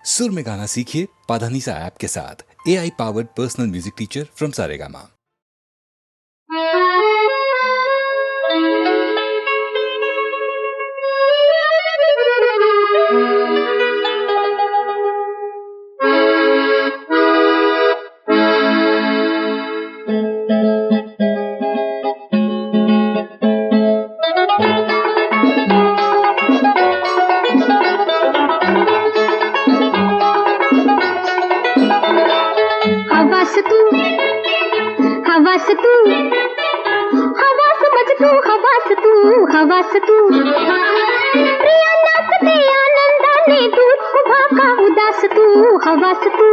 सुर में गाना सीखिए पाधानीसा ऐप के साथ। AI powered personal music teacher from Saregama. हवास तू प्रिया नाचते आनंदाने दूर उभा का उदास तू हवास तू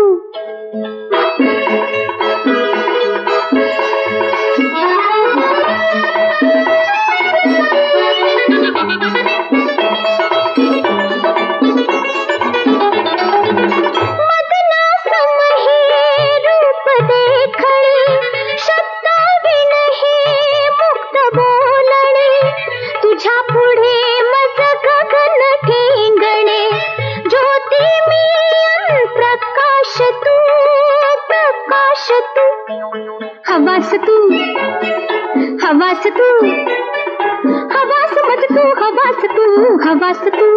हवास तू हवास तू हवास मत तू हवास तू हवास तू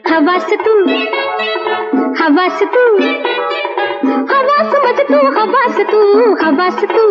हवास तू हवास तू हवास मत तू हवास तू हवास तू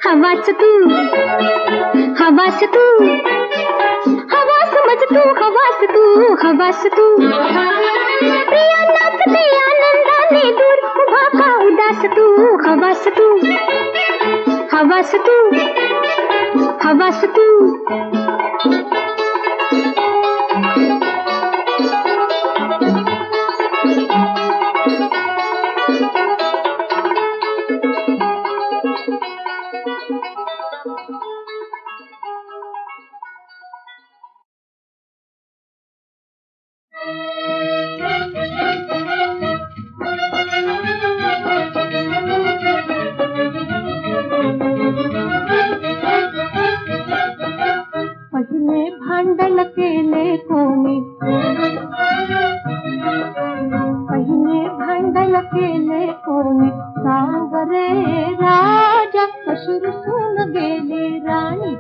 हवास तू हवास तू हवास मत तू हवास तू हवास तू प्रिया नाचते आनंदाने दूर उभा का उदास तू हवास तू हवास तू हवास तू पहिले भांडण केले कोणी पहिले भांडण केले कोणी सांग रे राजा कशी रुसून गेली राणी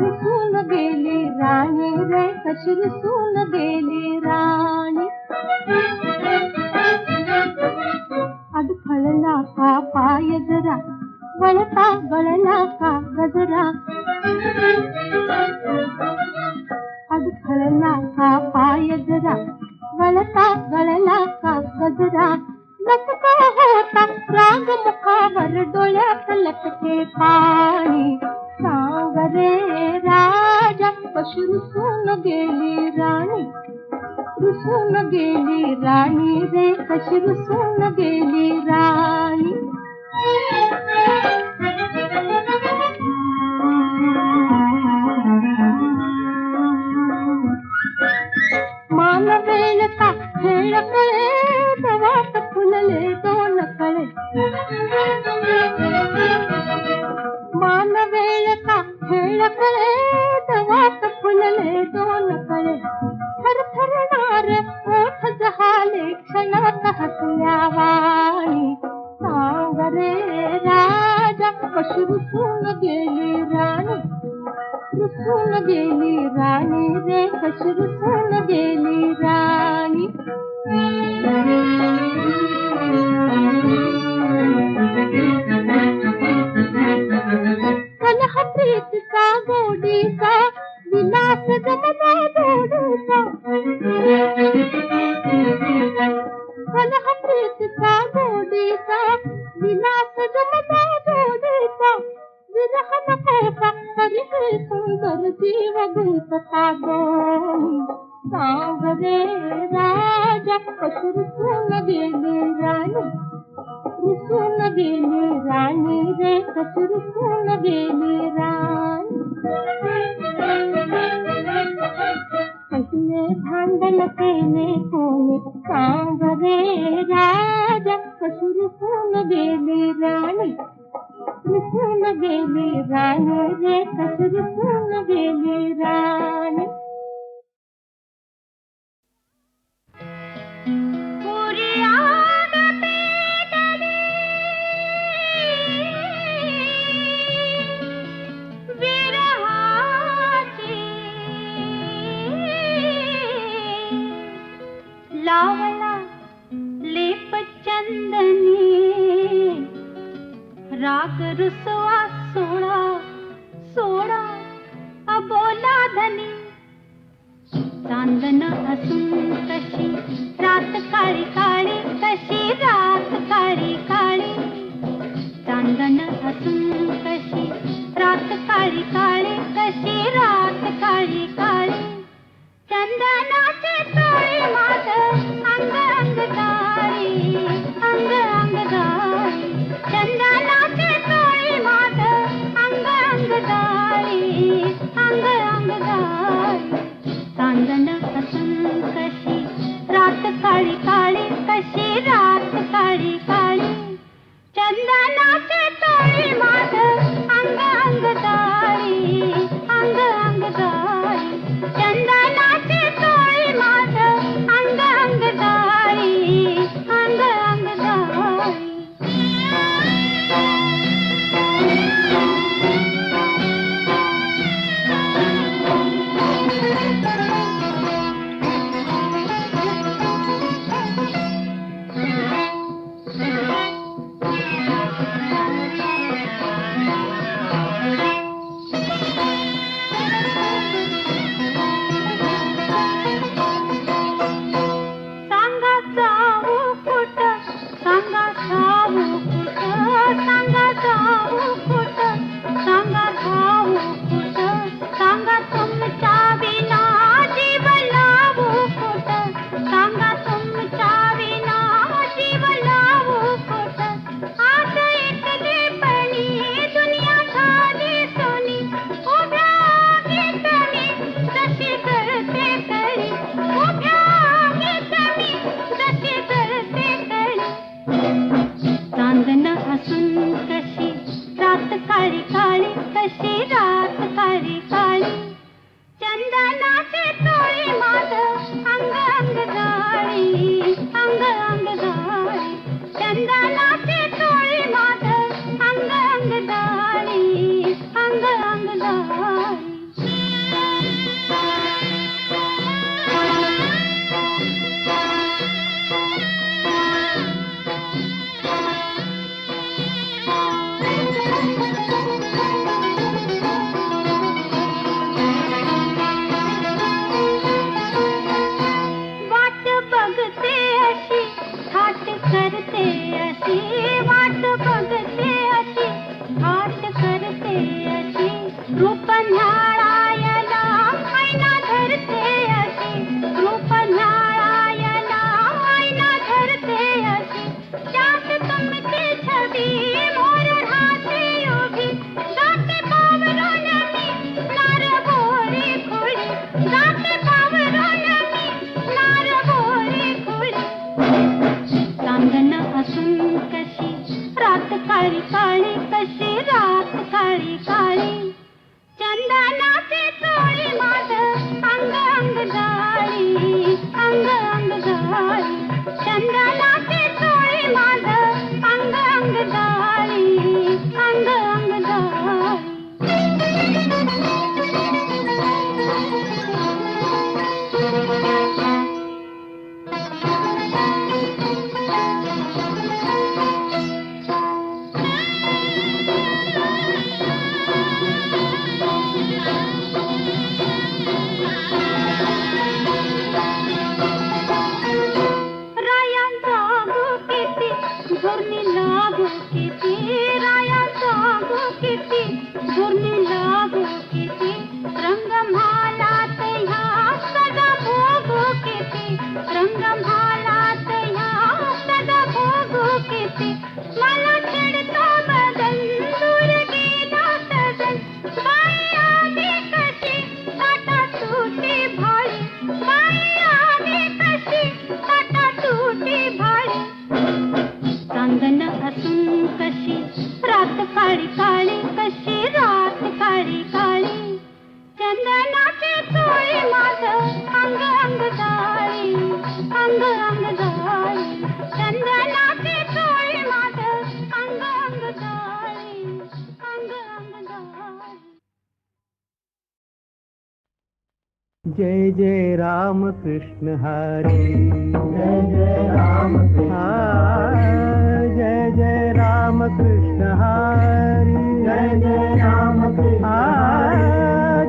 रुसून गेली राणी रे कशी रुसून गेली राणी अडखळला का पाय जरा वळता गळला का गजरा अडखळला का पाय जरा वळता गळला का गजरा लटका होता राग मुखावर डोळ्यात लटके पाणी सांग रे राजा कशी रुसून गेली राणी रुसून गेली राणी रे कशी रुसून गेली राणी मान वेळ का खेळ कळे दवात फुलले दोन कळे मान वेळ का खेळ कळे दवात फुलले दोन कळे थरथरणार ओठ जहाले क्षणात हसल्या वाणी सांग रे राजा कशी रुसून गेली राणी रुसून गेली राणी रे कशी रुसून गेली राणी. कलह प्रीतीचा गोडीचा विलास जमला गोडीचा. कलह प्रीतीचा गोडीचा विलास जमला गोडीचा. विरह नको का तरी हे सुंदर जीव गुंतता गं. सांग रे राजा कशी रुसून गेली राणी. रुसून गेली राणी रे कशी रुसून गेली राणी. पहिले भांडण केले कोणी सांग रे राजा कशी रुसून गेली राणी. रुसून गेली राणी रे कशी रुसून गेली राणी. पुरी आग पेटली विरहाची. लावला लेप चंदनी राग रुसवा सोडा सोडा अबोला धनी. चांदन हसून कशी रात काळी काळी कशी रात काळी काळी. चांदन हसून कशी रात काळी काळी कशी रात काळी काळी. चंदनाचे तोळे माझ अंग अंग गाळी अंग अंग गाळी. चंदनाचे तोळे माझ अंग अंग गाळी अंग अंग गाळी. चांदन हसून कशी रात काळी काळी कशी रात काळी काळी. चंदनाचे तोळे माझ अंग अंग गाळी अंग अंग गाळी. चंदनाचे तोळे माझ अंग अंग गाळी अंग अंग गाळी. जय जय राम कृष्ण हरे, जय जय राम जय जय राम कृष्ण हरे, जय जय राम कृष्ण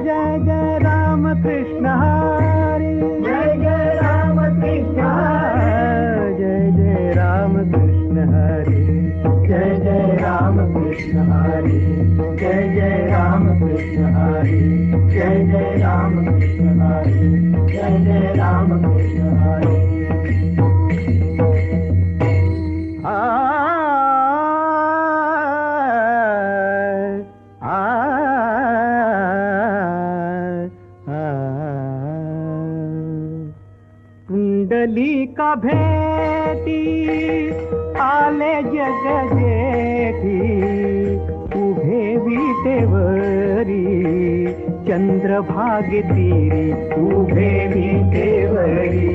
जय जय राम कृष्ण हरे, जय जय राम कृष्ण जय जय राम कृष्ण हरे, जय जय राम कृष्ण हरे, जय जय राम कृष्ण हरे, जय जय राम कृष्ण हरे, जय जय राम कृष्ण हरे। कुंडली का भेटी आले जग जेठी, उभे विटेवरी चंद्रभागे तीरी, उभे विटेवरी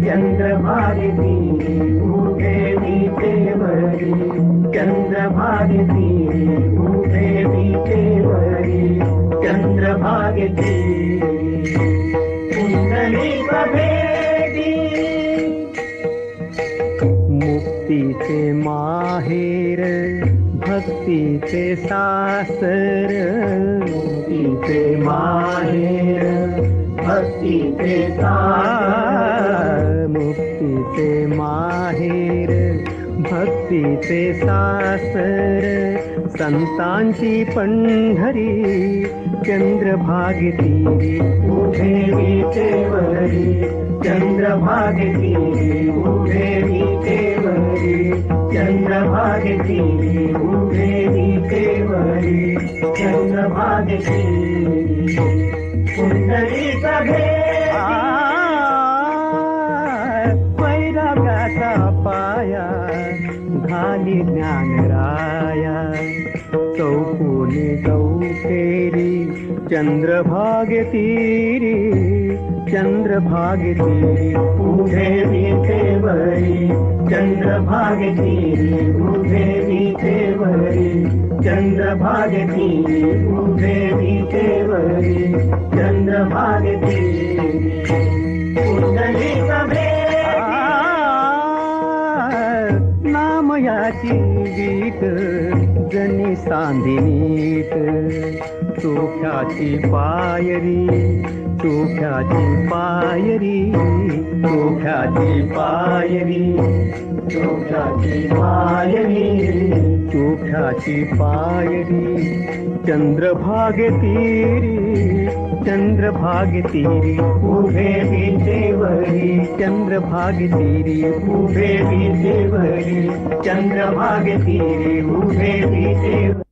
चंद्रभागे तीरी, उभे विटेवरी चंद्रभागे तीरी, उभे विटेवरी चंद्रभागे तीरी। कुंडली का भेटी मुक्ति से माहिर भक्ति से सासर, मुक्ति से माहिर भक्ति से सासर, मुक्ति से माहिर भक्ति से सासर, संतांची पंढरी चंद्रभागे तीरी, उभे विटेवरी चंद्रभागे तीरी, उभे विटेवरी चंद्रभागे तीरी, उभे विटेवरी चंद्रभागे तीरी। कुंडली का वैरागाचा पाया घाली ज्ञानराया, चौकोनी चौफेरी चंद्रभागे तीरी, चंद्रभागे तीरी, उभे विटेवरी चंद्रभागे तीरी, उभे विटेवरी चंद्रभागे तीरी, उभे विटेवरी चंद्रभागे तीरी। कुंडली का नाम याची गीत जनी सांधिनीत, चोख्याची पायरी चोख्याची पायरी, चोख्याची पायरी चोख्याची पायरी, चोख्याची पायरी चंद्रभागे तीरी, चंद्रभागे तीरी, उभे विटेवरी चंद्रभागे तीरी, उभे विटेवरी चंद्रभागे तीरी, उभे विटेवरी।